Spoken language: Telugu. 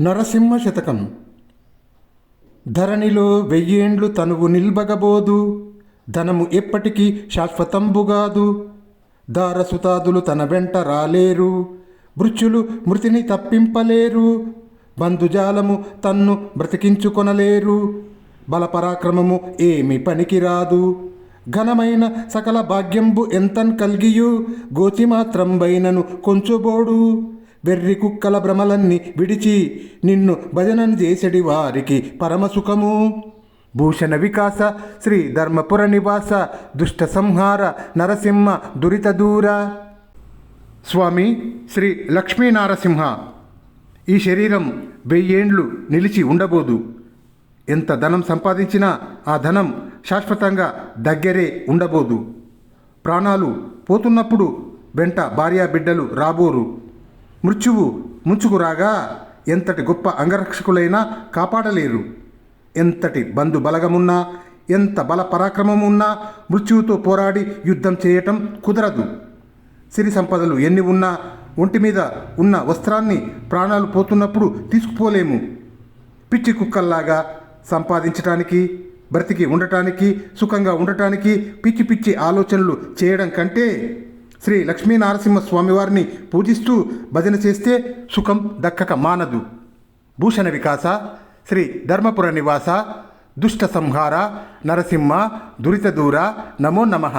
నరసింహ శతకం. ధరణిలో వెయ్యేండ్లు తనువు నిల్బగబోదు, ధనము ఎప్పటికీ శాశ్వతంబుగాదు. దారసుతాదులు తన వెంట రాలేరు, మృత్యులు మృతిని తప్పింపలేరు. బంధుజాలము తన్ను బ్రతికించుకొనలేరు, బలపరాక్రమము ఏమి పనికిరాదు. ఘనమైన సకల భాగ్యంబు ఎంతన్ కల్గియు, గోచి మాత్రం బైనను కొంచుబోడు. వెర్రి కుక్కల భ్రమలన్నీ విడిచి, నిన్ను భజనం చేసడి వారికి పరమసుఖము. భూషణ వికాస శ్రీ ధర్మపుర నివాస, దుష్ట సంహార నరసింహ దురిత దూర. స్వామి శ్రీ లక్ష్మీనారసింహ, ఈ శరీరం 1000 ఏండ్లు నిలిచి ఉండబోదు. ఎంత ధనం సంపాదించినా ఆ ధనం శాశ్వతంగా దగ్గరే ఉండబోదు. ప్రాణాలు పోతున్నప్పుడు వెంట భార్యా బిడ్డలు రాబోరు. మృత్యువు ముంచుకు రాగా ఎంతటి గొప్ప అంగరక్షకులైనా కాపాడలేరు. ఎంతటి బంధు బలగమున్నా, ఎంత బల పరాక్రమమున్నా మృత్యువుతో పోరాడి యుద్ధం చేయటం కుదరదు. సిరి సంపదలు ఎన్ని ఉన్నా ఒంటి మీద ఉన్న వస్త్రాన్ని ప్రాణాలు పోతున్నప్పుడు తీసుకుపోలేము. పిచ్చి కుక్కల్లాగా సంపాదించటానికి, బ్రతికి ఉండటానికి, సుఖంగా ఉండటానికి పిచ్చి పిచ్చి ఆలోచనలు చేయడం కంటే శ్రీ లక్ష్మీనారసింహ స్వామివారిని పూజిస్తూ భజన చేస్తే సుఖం దక్కక మానదు. భూషణ వికాస శ్రీ ధర్మపుర నివాస, దుష్ట సంహార నరసింహ దురిత దూర. నమో నమః.